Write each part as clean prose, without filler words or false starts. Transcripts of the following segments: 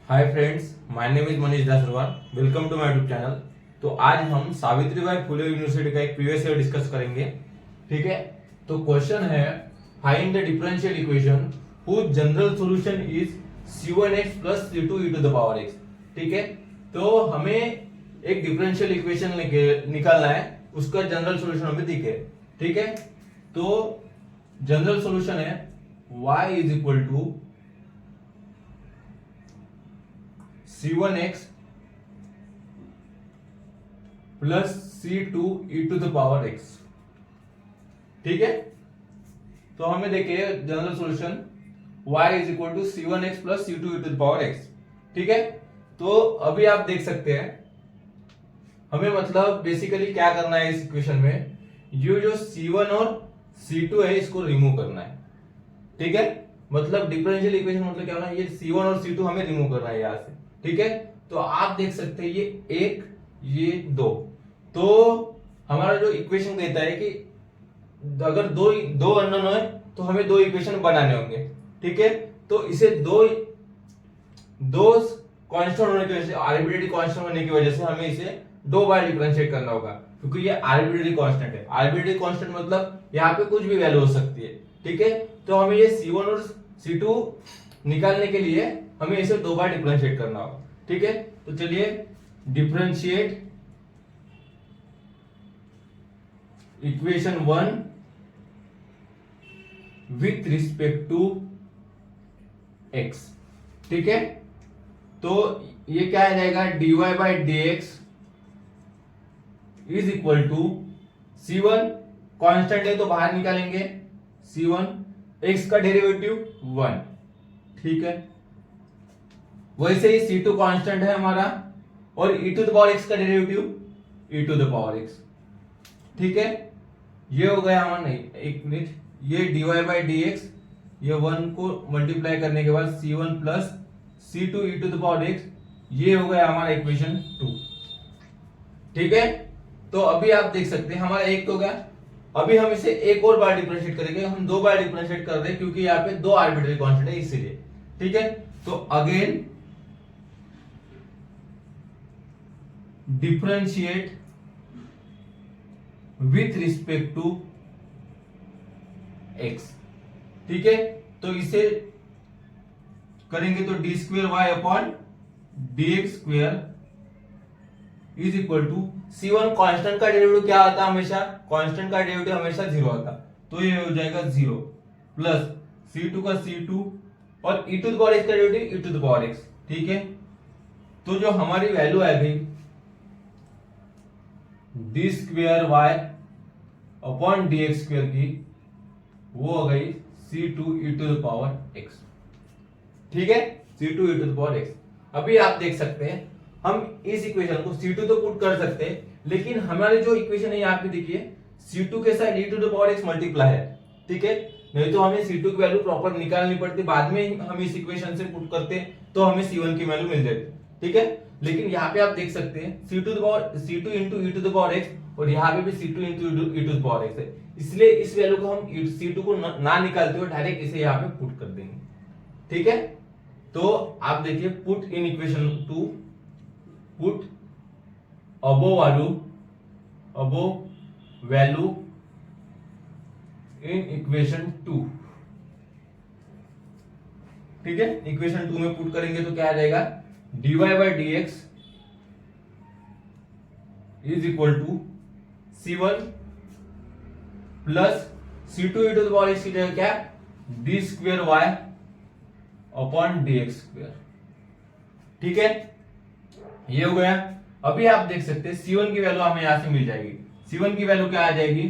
Hi friends, my name is Manish Dasarwal. Welcome to my YouTube channel. तो आज हम Savitribai Phule university का एक प्रीवियस ईयर डिस्कस करेंगे। ठीक है, तो क्वेश्चन है find the differential equation whose general solution is c1x plus c2 e to the power x। ठीक है, तो हमें एक डिफरेंशियल इक्वेशन निकालना है, उसका जनरल सॉल्यूशन हमें दिखे। ठीक है, तो जनरल सॉल्यूशन है y is equal to c1x plus c2 e to the power x। ठीक है, तो हमें देखिए general solution y is equal to c1x plus c2 e to the power x। ठीक है, तो अभी आप देख सकते हैं हमें मतलब बेसिकली क्या करना है इस इक्वेशन में, ये जो c1 और c2 है इसको रिमूव करना है। ठीक है, मतलब डिफरेंशियल इक्वेशन मतलब क्या होना है, ये c1 और c2 हमें रिमूव करना है यहां से। ठीक है, तो आप देख सकते हैं ये एक ये दो, तो हमारा जो इक्वेशन देता है कि अगर दो दो अननोन है तो हमें दो इक्वेशन बनाने होंगे। ठीक है, तो इसे दो दो कांस्टेंट होने की वजह से, आर्बिट्रेरी कांस्टेंट होने की वजह से हमें इसे दो बार डिफरेंशिएट करना होगा, क्योंकि ये आर्बिट्रेरी कांस्टेंट है। आर्बिट्रेरी कांस्टेंट मतलब यहाँ पे कुछ भी वैल्यू हो सकती है। ठीक है, तो हमें ये c1 और c2 निकालने के लिए हमें इसे दो बार डिफरेंशिएट करना होगा। ठीक है, तो चलिए differentiate equation 1 with respect to x। ठीक है, तो ये क्या आ जाएगा, dy by D X is equal to c1 constant है तो बाहर निकालेंगे c1, x का डेरिवेटिव 1। ठीक है, वैसे ही c2 कांस्टेंट है हमारा और e to the power x का derivative e to the power x। ठीक है, ये हो गया हमारा, नहीं एक मिनट, ये dy बाई डी एक्स, ये 1 को मल्टीप्लाई करने के बाद c1 plus c2 e to the power x, ये हो गया हमारा इक्वेशन 2। ठीक है, तो अभी आप देख सकते हैं हमारा एक तो हो गया। अभी हम इसे एक और बार डिफरेंशिएट करेंगे, हम दो बार डिफरेंशिएट कर रहे हैं क्योंकि यहाँ पे दो आर्बिट्रेरी कांस्टेंट है इसीलिए। ठीक है, तो again differentiate with respect to x। ठीक है, तो इसे करेंगे तो D square Y upon D x square is equal to c1 constant का डेरिवेटिव क्या आता है, हमेशा कांस्टेंट का डेरिवेटिव हमेशा 0 आता, तो ये हो जाएगा 0 प्लस c2 का c2 और e to the power x का derivative e to the power x। ठीक है, तो जो हमारी वैल्यू आ गई D square Y upon D x square की, वो हो गई c2 e to the power x। ठीक है, c2 e to the power x। अभी आप देख सकते हैं हम इस इक्वेशन को c2 तो पुट कर सकते हैं, लेकिन हमारी जो इक्वेशन है यहाँ पे देखिए c2 के साथ e to the power x multiply है। ठीक है, नहीं तो हमें c2 की वैल्यू प्रॉपर निकालनी पड़ती, बाद में हम इस इक्वेशन से पुट करते तो हमें c1 की वैल्यू मिल जाती। ठीक है, लेकिन यहाँ पे आप देख सकते हैं c2 into e to the power x और यहाँ पे भी c2 into e to the power x है, इसलिए इस वैल्यू को हम c2 को ना निकालते हुए डायरेक्ट इसे यहाँ पे पुट कर देंगे। ठीक है, तो आप देखिए put in equation 2, put above value in equation 2। ठीक है, इक्वेशन 2 में पुट करेंगे तो क्या आ जाएगा, dy by D X is equal to c1 plus c2 e to the power x की जगह क्या, D square Y upon D x square. ठीक है, ये हो गया। अभी आप देख सकते हैं c1 की वैल्यू हमें यहां से मिल जाएगी। c1 की वैल्यू क्या आ जाएगी,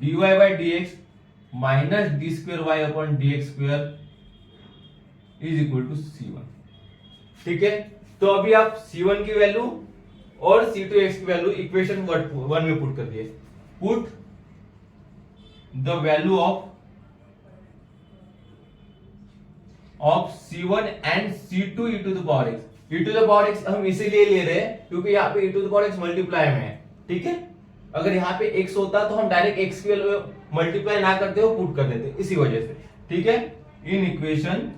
dy by D X minus D square Y upon D x square is equal to c1। ठीक है, तो अभी आप c1 की वैल्यू और c2x की वैल्यू इक्वेशन 1 में पुट कर दिए। Put the value of c1 and c2 e to the power x। e to the power x हम इसीलिए ले रहे हैं क्योंकि यहाँ पे e to the power x multiply में है। ठीक है, अगर यहाँ पे x होता तो हम डायरेक्ट x की वैल्यू मल्टीप्लाई ना करते हो पुट कर देते, इसी वजह से। ठीक है, इन इक्वेशन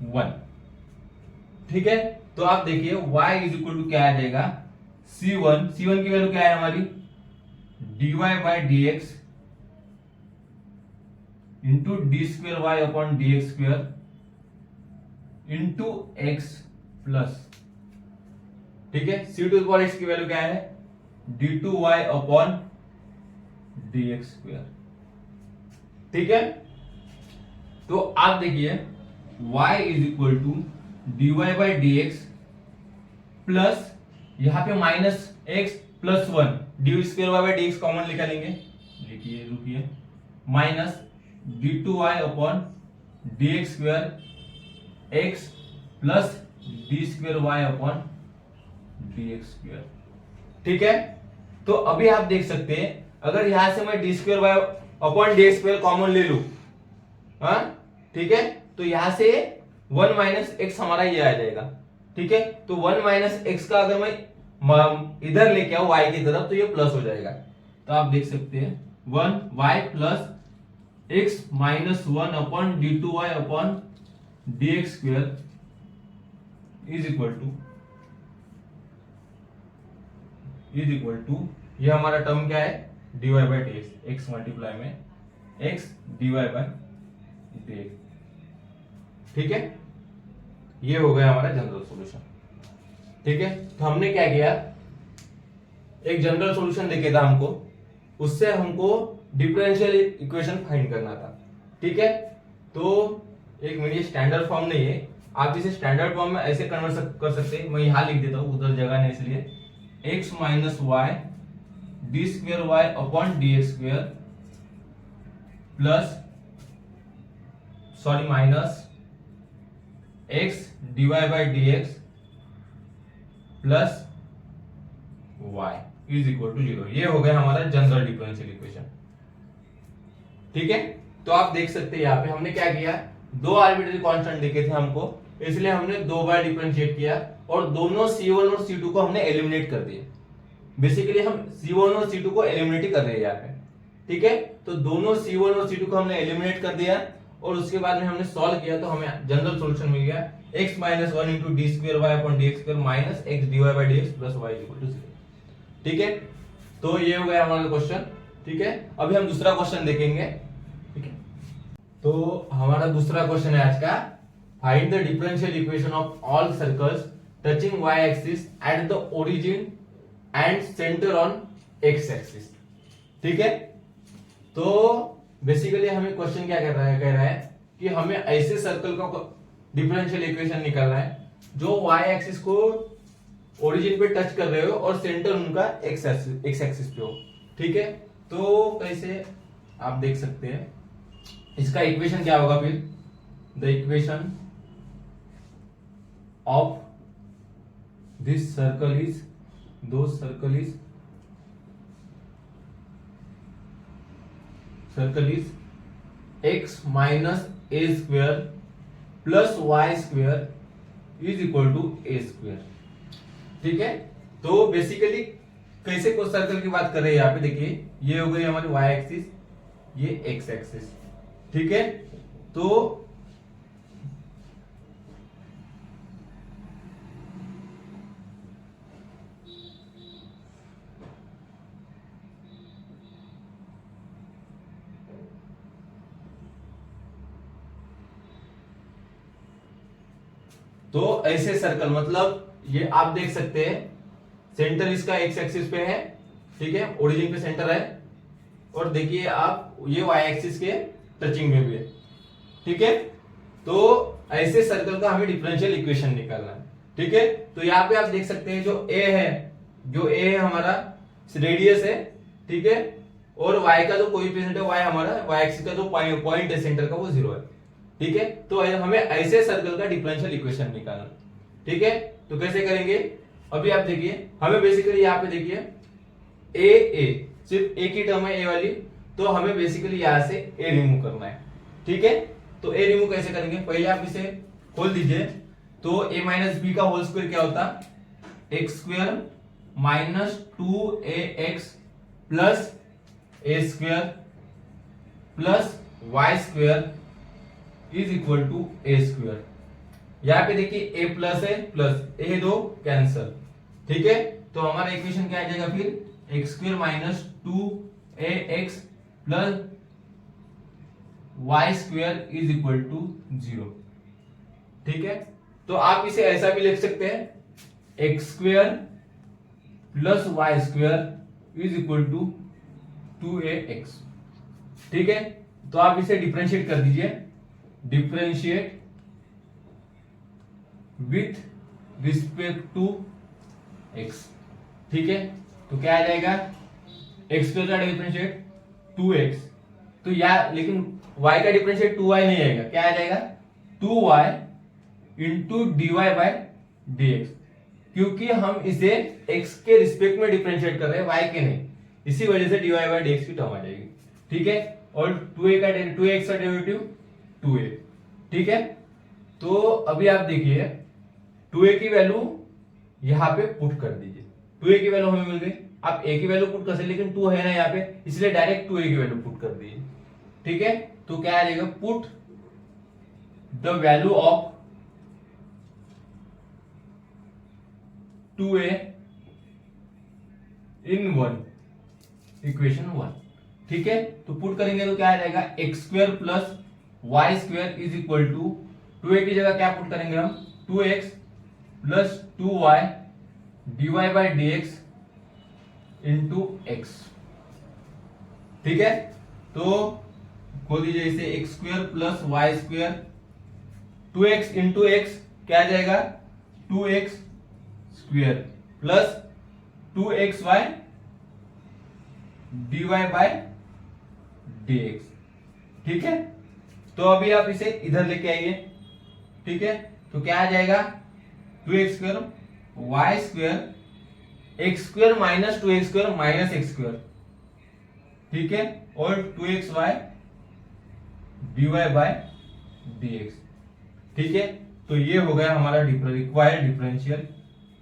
1। ठीक है, तो आप देखिए y इज इक्वल टू क्या आ जाएगा, C1 की वैल्यू क्या है हमारी, dy by D X into D square Y upon D x square into X plus, ठीक है, C2 to the power x की वैल्यू क्या है, d2y upon D x square, ठीक है। तो आप देखिए y is equal to D Y by D x plus यहां पे minus X plus one, D square Y by D X common निकालेंगे, लिखिए रुकिए, minus D two Y upon D x square X plus D square Y upon D x square, ठीक है। तो अभी आप देख सकते हैं अगर यहां से मैं D square Y upon D x square common ले लू, हाँ ठीक है, तो यहां से 1 माइनस एक्स हमारा ये आ जाएगा, ठीक है। तो 1 माइनस एक्स का अगर मैं इधर लेके आऊं y की तरफ तो ये प्लस हो जाएगा, तो आप देख सकते हैं 1 y plus X minus 1 upon D two Y upon D x square is equal to ये हमारा टर्म क्या है, dy by D X, X multiply में x dy by D X, ठीक है। ये हो गया हमारा जनरल सॉल्यूशन, ठीक है। तो हमने क्या किया, एक जनरल सॉल्यूशन देखे था हमको, उससे हमको डिफरेंशियल इक्वेशन फाइंड करना था, ठीक है। तो एक मिनट, स्टैंडर्ड फॉर्म नहीं है, आप इसे स्टैंडर्ड फॉर्म में ऐसे कन्वर्ट कर सकते हैं, मैं यहां लिख देता हूं, उधर जगह नहीं इसलिए, x minus y d square Y upon D x square plus sorry minus x dy by D x plus y is equal to 0। ये हो गया हमारा जनरल डिफरेंशियल इक्वेशन, ठीक है। तो आप देख सकते हैं यहाँ पे हमने क्या किया, दो आर्बिट्ररी कांस्टेंट देखे थे हमको, इसलिए हमने दो बार डिफरेंशिएट किया और दोनों C1 और C2 को हमने एलिमिनेट कर दिया। बेसिकली हम C1 और C2 को एलिमिनेट कर रहे हैं यहाँ पे, ठीक है। तो दोनों C1 और C2 को हमने एलिमिनेट कर दिया और उसके बाद में हमने सॉल्व किया तो हमें जनरल सॉल्यूशन मिल गया x minus 1 into D square Y upon D x square minus x d Y by D x plus y equal to 0, ठीक है। तो ये हो गया हमारा क्वेश्चन, ठीक है। अभी हम दूसरा क्वेश्चन देखेंगे, ठीक है। तो हमारा दूसरा क्वेश्चन है आज का, find the differential equation of all circles touching y axis at the origin and centre on x axis, ठीक है। तो बेसिकली हमें क्वेश्चन क्या कह रहा है कि हमें ऐसे सर्कल का डिफरेंशियल इक्वेशन निकालना है जो y एक्सिस को ओरिजिन पे टच कर रहे हो और सेंटर उनका x एक्सिस पे हो, ठीक है। तो कैसे आप देख सकते हैं, इसका इक्वेशन क्या होगा फिर, the equation of this circle is, दो circle is x minus a square plus y square is equal to a square, ठीक है। तो बेसिकली कैसे को सर्कल की बात कर रहे हैं यहाँ पे, देखिए ये हो गई हमारी y एक्सिस, ये x एक्सिस, ठीक है। तो ऐसे सर्कल, मतलब ये आप देख सकते हैं सेंटर इसका x एक्सिस पे है, ठीक है, ओरिजिन पे सेंटर है, और देखिए आप ये y एक्सिस के टचिंग में भी है, ठीक है। तो ऐसे सर्कल का हमें डिफरेंशियल इक्वेशन निकालना है, ठीक है। तो यहाँ पे आप देख सकते हैं जो a है हमारा रेडियस है, ठीक है, और y का जो कोएफिशिएंट है, y हमारा y एक्सिस का जो पॉइंट है सेंटर का वो 0 है, ठीक है। तो हमें ऐसे सर्कल का डिफरेंशियल इक्वेशन निकालना, ठीक है। तो कैसे करेंगे, अभी आप देखिए, हमें बेसिकली यहाँ पे देखिए ए सिर्फ एक ही टर्म है ए वाली, तो हमें बेसिकली यहां से ए रिमूव करना है, ठीक है। तो ए रिमूव कैसे करेंगे, पहले आप इसे खोल दीजिए, तो ए माइनस बी का होल स्क्वायर क्या होता, x square minus 2ax plus a square plus y square is equal to a square, यहाँ पे देखिए ए प्लस है प्लस ए दो कैंसल, ठीक है। तो हमारा इक्वेशन क्या आ जाएगा फिर x square minus 2ax plus y square is equal to 0, ठीक है। तो आप इसे ऐसा भी लिख सकते हैं x square plus y square is equal to 2ax, ठीक है। तो आप इसे डिफरेंशिएट कर दीजिए, differentiate with respect to x, ठीक है। तो क्या आ जाएगा x स्क्वायर का डिफरेंशिएट 2x, तो यार लेकिन y का डिफरेंशिएट 2y नहीं आएगा, क्या आ जाएगा 2y into dy by dx, क्योंकि हम इसे x के रिस्पेक्ट में डिफरेंशिएट कर रहे हैं y के नहीं, इसी वजह से dy बाय dx की टर्म आ जाएगी, ठीक है। और 2x का डेरिवेटिव 2a, ठीक है। तो अभी आप देखिए 2a की वैल्यू यहां पे पुट कर दीजिए, 2a की वैल्यू हमें मिल गई। आप a की वैल्यू पुट कर सकते, लेकिन 2 है ना यहाँ पे, इसलिए डायरेक्ट 2a की वैल्यू पुट कर दीजिए, ठीक है। तो क्या आ जाएगा put the value of 2a in 1 equation 1, ठीक है। तो पुट करेंगे तो क्या आ जाएगा x square plus y square is equal to 2a की जगह क्या पुट करेंगे हम 2x plus 2y dy by dx into x, ठीक है। तो खोल दीजिए इसे x square plus y square 2x into x क्या आ जाएगा 2x square plus 2xy dy by dx, ठीक है। तो अभी आप इसे इधर लेके आइए, ठीक है। तो क्या आ जाएगा 2x square y square x square minus 2x square minus x square, ठीक है, और 2xy dy बाय dx, ठीक है। तो ये हो गया हमारा required differential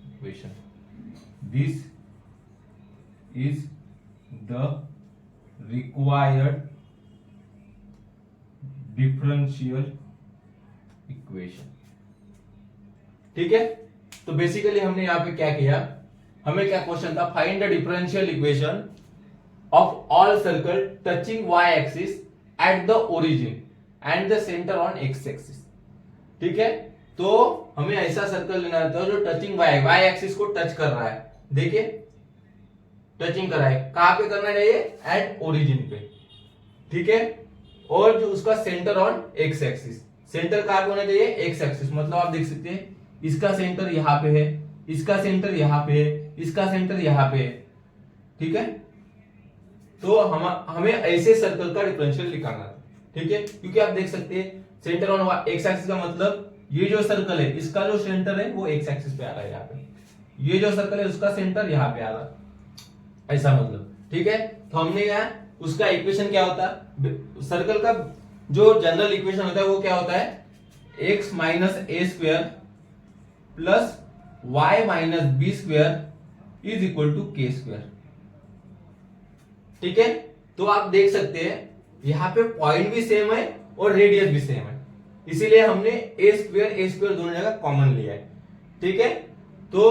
equation, this is the required differential equation, ठीक है। तो बेसिकली हमने यहां पे क्या किया, हमें क्या क्वेश्चन था find the differential equation of all circle touching y axis at the origin and the centre on x axis, ठीक है। तो हमें ऐसा सर्कल लेना था जो टचिंग वाई एक्सिस को टच कर रहा है, देखिए टचिंग कर रहा है, कहां पे करना चाहिए एट ओरिजिन पे, ठीक है। और जो उसका centre on x axis, centre कहां पे होना चाहिए एक्स एक्सिस, मतलब आप देख सकते हैं इसका सेंटर यहां पे है, इसका सेंटर यहां पे है, इसका सेंटर यहां पे है, ठीक है। तो हमें ऐसे सर्कल का डिफरेंशियल निकालना है, ठीक है। क्योंकि आप देख सकते हैं सेंटर ऑन एक्स एक्सिस का मतलब ये जो सर्कल है इसका जो सेंटर है वो एक्स एक्सिस पे आ रहा है, यहाँ पे ये जो सर्कल है उसका सेंटर यहाँ पे आ रहा है, ऐसा मतलब, ठीक है। तो हमने यहाँ उसका इक्वेशन क्या होता है, सर्कल का जो जनरल इक्वेशन होता है वो क्या होता है x minus a square plus y minus b square is equal to k square, ठीक है। तो आप देख सकते हैं यहाँ पे पॉइंट भी सेम है और रेडियस भी सेम है, इसीलिए हमने ए स्क्वायर दोनों जगह कॉमन लिया है, ठीक है। तो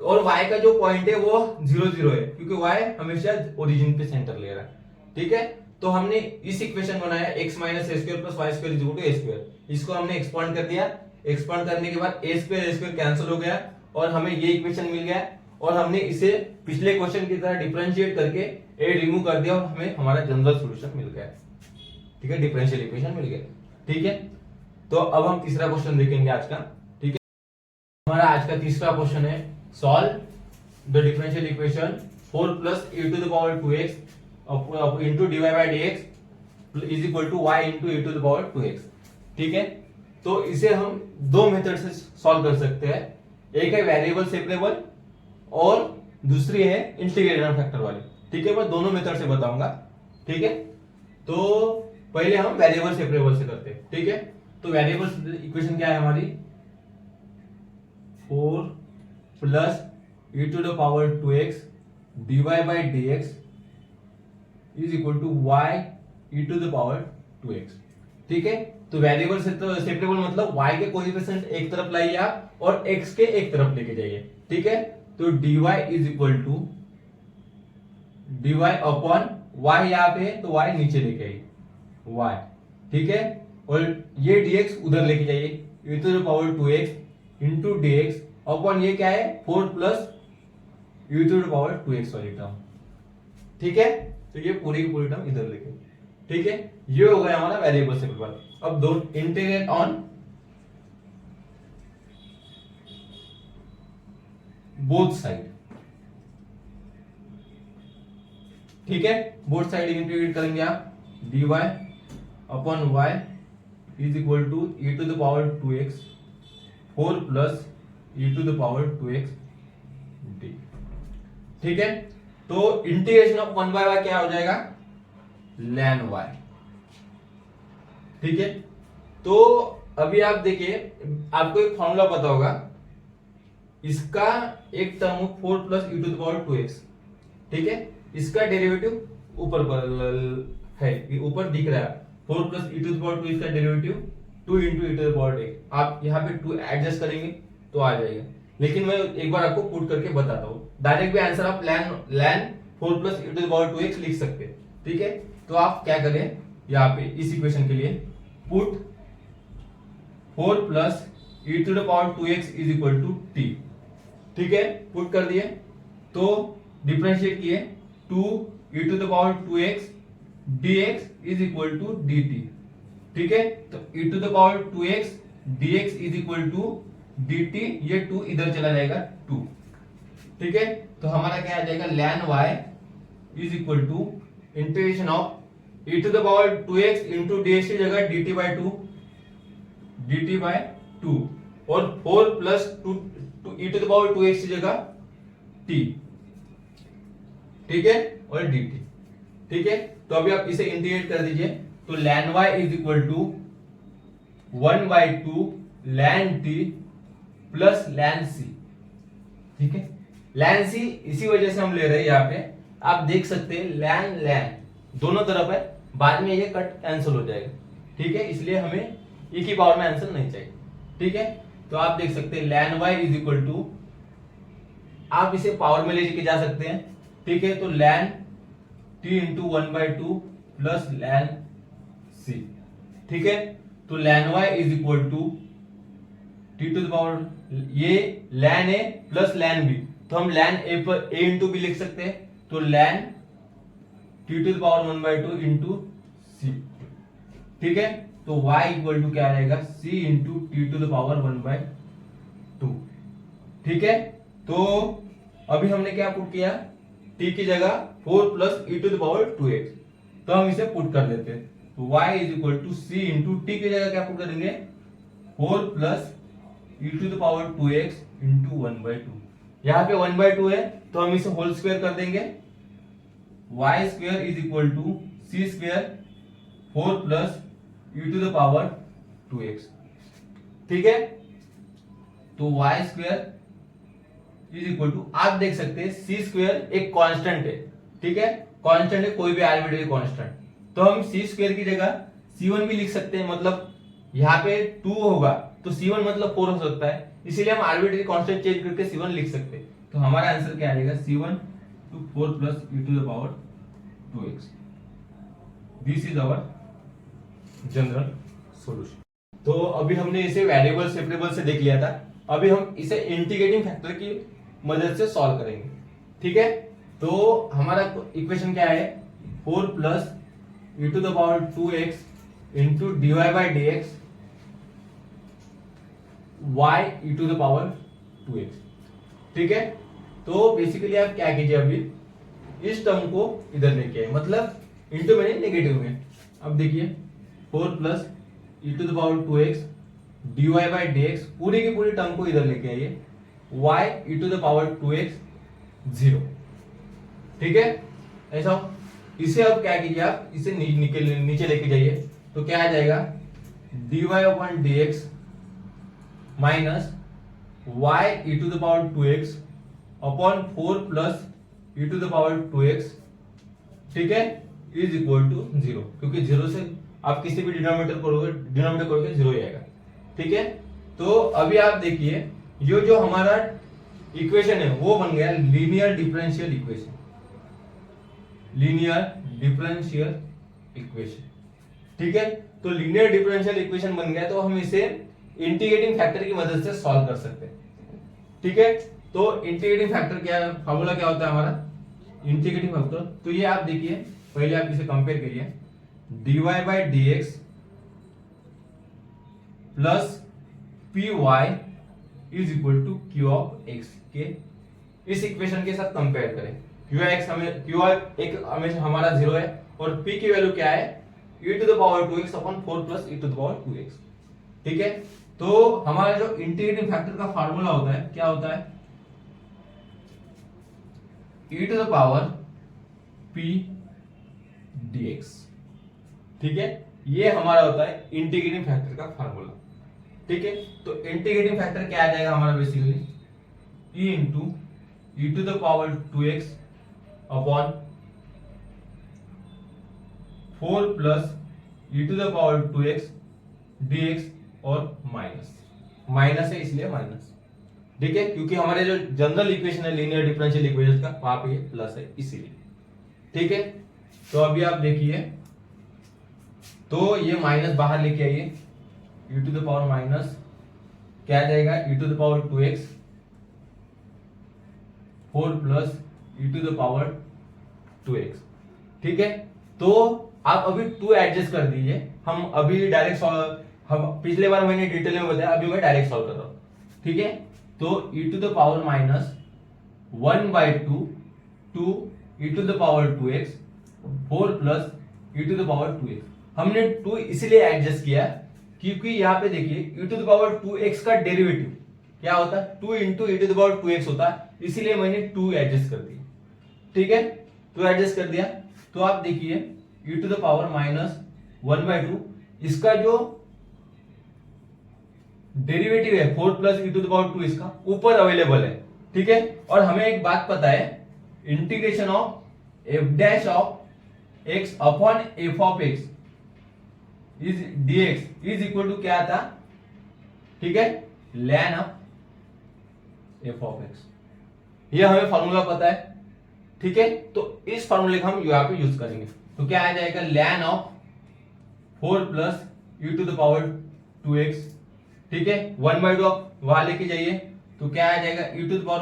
और y का जो पॉइंट है वो 0 0 है, क्योंकि y हमेशा ओरिजिन पे सेंटर ले रहा है, ठीक है। तो हमने इस इक्वेशन बनाया x minus a square plus y square is equal to a square, इसको हमने एक्सपांड कर दिया, एक्सपांड करने के बाद ए स्क्वायर कैंसिल हो गया और हमें ये इक्वेशन मिल गया, और हमने इसे पिछले क्वेश्चन की तरह डिफरेंशिएट करके ए रिमूव कर दिया और हमें हमारा जनरल सॉल्यूशन मिल गया, ठीक है, डिफरेंशियल इक्वेशन मिल गया, ठीक है। तो अब हम तीसरा क्वेश्चन देखेंगे आज का, ठीक है। हमारा आज का तीसरा क्वेश्चन है solve the differential equation 4 plus a to the power 2x into dy by dx is equal to y into a to the power 2x, ठीक है। तो इसे हम दो मेथड से सॉल्व कर सकते हैं, एक है वेरिएबल सेपरेबल और दूसरी है इंटीग्रेटर फैक्टर वाली, ठीक है। मैं दोनों मेथड से बताऊंगा, ठीक है। तो पहले हम वेरिएबल सेपरेबल से करते हैं, ठीक है। तो वेरिएबल इक्वेशन क्या है हमारी 4 plus e to the power 2x dy by dx is equal to y e to the power 2x, ठीक है। तो वेरिएबल सेपरेबल मतलब y के कोएफिशिएंट एक तरफ लाइए आप और x के एक तरफ लेके जाइए, ठीक है। तो dy is equal to dy upon y यहाँ पे है तो y नीचे लेके आइए y, ठीक है। और ये dx उधर लेके जाइए e to the power 2x into dx upon ये क्या है 4 plus e to the power 2x वाली टर्म, ठीक है। तो ये पूरी की पूरी टर्म इधर लेके, ठीक है। ये हो गया हमारा वेरिएबल सेपरेबल। अब दो इंटीग्रेट ऑन बोथ साइड, ठीक है। बोथ साइड इंटीग्रेट करेंगे आप dy upon y is equal to e to the power 2x 4 plus e to the power 2x d, ठीक है। तो इंटीग्रेशन ऑफ 1 बाय y क्या हो जाएगा ln y, ठीक है। तो अभी आप देखिए आपको एक फॉर्मूला पता होगा, इसका एक term 4 plus e to the power 2x, ठीक है। इसका डेरिवेटिव ऊपर है, ऊपर दिख रहा है 4 plus e to the power 2 इसका derivative 2 into e to the power 8। आप यहाँ पे 2 एडजस्ट करेंगे तो आ जाएगा, लेकिन मैं एक बार आपको पुट करके बताता हूँ। डायरेक्ट भी आंसर आप ln 4 plus e to the power 2x लिख सकते हैं, ठीक है। तो आप क्या करें यहाँ पे इस इक्वेशन के लिए put 4 plus e to the power 2x is equal to t, ठीक है। पुट कर दिए तो डिफरेंशिएट किए 2 e to the power 2x dx is equal to dt, ठीक है। तो e to the power 2x dx is equal to dt, ये 2 इधर चला जाएगा 2, ठीक है। तो हमारा क्या आ जाएगा ln y is equal to integration of e to the power 2x into dx की जगह dt by 2 और 4 plus 2 e to the power 2x की जगह t, ठीक है, और dt, ठीक है। तो अभी आप इसे इंटीग्रेट कर दीजिए तो ln y is equal to 1 by 2 ln t plus ln c, ठीक है। ln c इसी वजह से हम ले रहे हैं, यहाँ पे आप देख सकते हैं ln दोनों तरफ है, बाद में ये कट कैंसिल हो जाएगा, ठीक है। इसलिए हमें e की पावर में आंसर नहीं चाहिए, ठीक है। तो आप देख सकते हैं ln y is equal to, आप इसे पावर में लेके जा सकते हैं, ठीक है। तो ln t into 1 by 2 plus ln c, ठीक है। तो ln y is equal to t to the पावर, ये ln a plus ln b, तो हम ln a पर a इंटू b लिख सकते हैं। तो ln t to the power 1 by 2 into c, ठीक है। तो y इक्वल टू क्या रहेगा c into t to the power 1 by 2, ठीक है। तो अभी हमने क्या पुट किया, t की जगह 4 plus e to the power 2x, तो हम इसे पुट कर देते हैं। तो y is equal to c into t की जगह क्या पुट करेंगे 4 plus e to the power 2x into 1 by 2, यहाँ पे 1 by 2 है तो हम इसे होल स्क्वायर कर देंगे, y square is equal to c square 4 plus e to the power 2x, ठीक है। तो y square is equal to, आप देख सकते हैं c स्क्वायर एक कांस्टेंट है, ठीक है। कांस्टेंट है कोई भी आर्बिट्रेरी कांस्टेंट, तो हम c स्क्वायर की जगह c1 भी लिख सकते हैं, मतलब यहाँ पे 2 होगा तो c1 मतलब 4 हो सकता है, इसीलिए हम आर्बिट्रेरी कांस्टेंट चेंज करके c1 लिख सकते हैं। तो हमारा आंसर क्या आएगा c1 to 4 plus e to the power 2x, this is our general solution. तो अभी हमने इसे वेरिएबल सेपरेबल से देख लिया था, अभी हम इसे इंटीग्रेटिंग फैक्टर की मदद से सॉल्व करेंगे, ठीक है। तो हमारा इक्वेशन क्या है 4 plus e to the power 2x into dy by dx y e to the power 2x, ठीक है। तो बेसिकली आप क्या कीजिए, अभी इस टर्म को इधर लेके आए, मतलब इंटू मैंने नेगेटिव में, अब देखिए 4 plus e to the power 2x dy by dx पूरी की पूरी टर्म को इधर लेके आइए, y e to the power 2x 0, ठीक है। ऐसा इसे अब क्या कीजिए, आप इसे नीचे लेके जाइए तो क्या आ जाएगा dy upon dx minus y e to the power 2x upon 4 plus e to the power 2x, ठीक है, इज इक्वल टू 0, क्योंकि 0 से आप किसी भी डिनोमिनेटर करोगे 0 ही आएगा। ठीक है, तो अभी आप देखिए ये जो हमारा इक्वेशन है वो बन गया लीनियर डिफरेंशियल इक्वेशन। ठीक है, तो लीनियर डिफरेंशियल इक्वेशन बन गया, तो हम इसे इंटीग्रेटिंग फैक्टर की मदद से सॉल्व कर सकते हैं। ठीक है, तो इंटीग्रेटिंग फैक्टर क्या है, फार्मूला क्या होता है हमारा इंटीग्रेटिंग फैक्टर। तो ये आप देखिए, पहले आप इसे कंपेयर करिए, dy/dx plus py is equal to q of x के इस इक्वेशन के साथ कंपेयर करें। q एक हमेशा हमारा 0 है और p की वैल्यू क्या है e to the power 2x upon 4 plus e to the power 2x। ठीक है, तो हमारा जो इंटीग्रेटिंग फैक्टर का फार्मूला होता है क्या होता है, e to the power p dx। ठीक है, ये हमारा होता है इंटीग्रेटिंग फैक्टर का फार्मूला। ठीक है, तो इंटीग्रेटिंग फैक्टर क्या आ जाएगा हमारा basically e into e to the power 2x upon 4 plus e to the power 2x dx और माइनस है इसलिए माइनस। ठीक है, क्योंकि हमारे जो जनरल इक्वेशन है लीनियर डिफरेंशियल इक्वेशन का वहां पे प्लस है इसीलिए। ठीक है, तो अभी आप देखिए, तो ये माइनस बाहर लेके आइए, e to the power minus क्या आ जाएगा e to the power 2x 4 plus e to the power 2x। ठीक है, तो आप अभी 2 एडजस्ट कर दीजिए, हम अभी डायरेक्ट हम पिछले बार मैंने डिटेल में बताया, अभी मैं डायरेक्ट सॉल्व कर रहा हूं। ठीक है, तो e to the power minus 1/2 to e to the power 2x 4 plus e to the power 2x। हमने 2 इसलिए एडजस्ट किया क्योंकि यहाँ पे देखिए e to the power 2x का डेरिवेटिव क्या होता है 2 into e to the power 2x होता है, इसीलिए मैंने 2 एडजस्ट कर दिया। ठीक है, 2 एडजस्ट कर दिया, तो आप देखिए e to the power minus 1/2 इसका जो डेरिवेटिव है 4 plus e to the power 2 इसका ऊपर अवेलेबल है। ठीक है, और हमें एक बात पता है integration of f dash of x upon f of x is dx is equal to क्या था, ठीक है, ln of f of x। ये हमें फार्मूला पता है। ठीक है, तो इस फार्मूले का हम यहाँ पे यूज करेंगे, तो क्या आ जाएगा ln of 4 plus e to the power 2x। ठीक है, 1/2 आप वहां लेके जाइए, तो क्या आ जाएगा e टू द पावर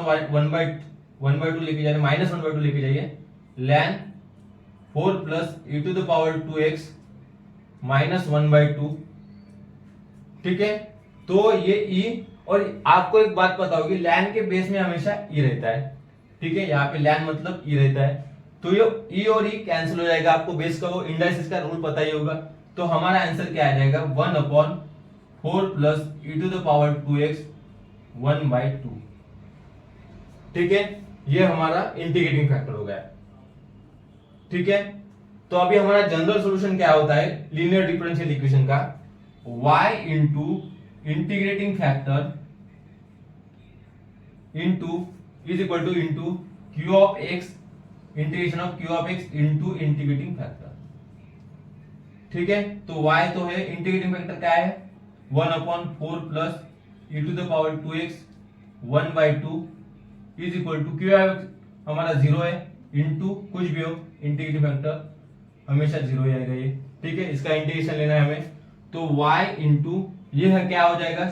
1/2 लेके जाइए, माइनस 1/2 लेके जाइए, ln 4 plus e to the power 2x माइनस 1/2। ठीक है, तो ये e, और आपको एक बात पता होगी ln के बेस में हमेशा e रहता है। ठीक है, यहाँ पे ln मतलब e रहता है, तो ये e और e कैंसिल हो जाएगा, आपको बेस का वो इंडाइसिस का रूल पता ही होगा। तो हमारा आंसर क्या आ जाएगा 1/4 plus e to the power 2x 1/2। ठीक है, ये हमारा इंटीग्रेटिंग फैक्टर हो गया। ठीक है, तो अभी हमारा जनरल सॉल्यूशन क्या होता है लीनियर डिफरेंशियल इक्वेशन का, y into integrating factor into is equal two into q of x integration of q of x into integrating factor. ठीक है, तो y तो है, इंटीग्रेटिंग फैक्टर क्या है 1/4 plus e to the power 2x 1/2 is equal to q हमारा 0 है into कुछ भी हो इंटीग्रेटिंग फैक्टर हमेशा 0 ही आएगा ये। ठीक है, इसका इंटीग्रेशन लेना है हमें, तो y इंटू ये है क्या हो जाएगा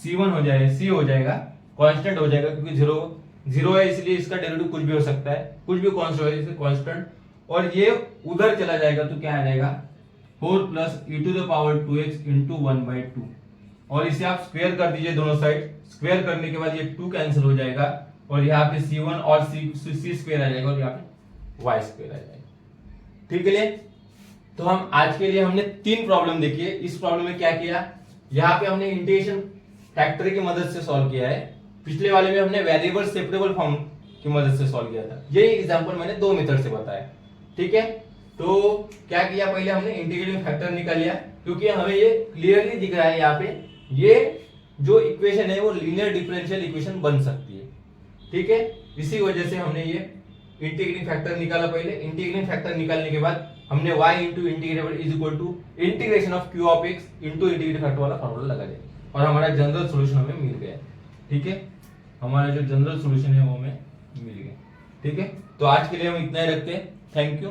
c1 हो जाएगा, c हो जाएगा, कांस्टेंट हो जाएगा क्योंकि 0 है इसलिए इसका डेरिवेटिव कुछ भी हो सकता है, कुछ भी कांस्टेंट, और ये उधर चला जाएगा तो क्या आ जाएगा 4 plus e to the power 2x into 1/2, और इसे आप स्क्वायर कर दीजिए दोनों साइड, स्क्वायर करने के बाद ये 2 कैंसिल हो जाएगा और यहाँ पे c1 और c स्क्वायर आ जाएगा और यहाँ पे y स्क्वायर आ जाएगा। ठीक है, तो हम आज के लिए हमने 3 प्रॉब्लम देखी है। इस प्रॉब्लम में क्या किया, यहाँ पे हमने इंटीग्रेशन फैक्टर की मदद से सॉल्व किया है, पिछले वाले में हमने वेरिएबल सेपरेबल फॉर्म की मदद से सॉल्व किया था। यही एग्जांपल मैंने 2 मेथड से बताया। ठीक है, तो क्या किया, पहले हमने इंटीग्रेटिंग फैक्टर निकाल लिया क्योंकि हमें ये क्लियरली दिख रहा है यहाँ पे ये जो इक्वेशन है वो लीनियर डिफरेंशियल इक्वेशन बन सकती है। ठीक है, इसी वजह से हमने ये इंटीग्रेटिंग फैक्टर निकाला पहले, इंटीग्रेटिंग फैक्टर निकालने के बाद हमने y into integrable is equal to integration of q of x into integrating factor वाला फॉर्मूला लगा दिया और हमारा जनरल सॉल्यूशन हमें मिल गया। ठीक है, हमारा जो जनरल सॉल्यूशन है वो हमें मिल गया। ठीक है, तो आज के लिए हम इतना ही रखते हैं। Thank you.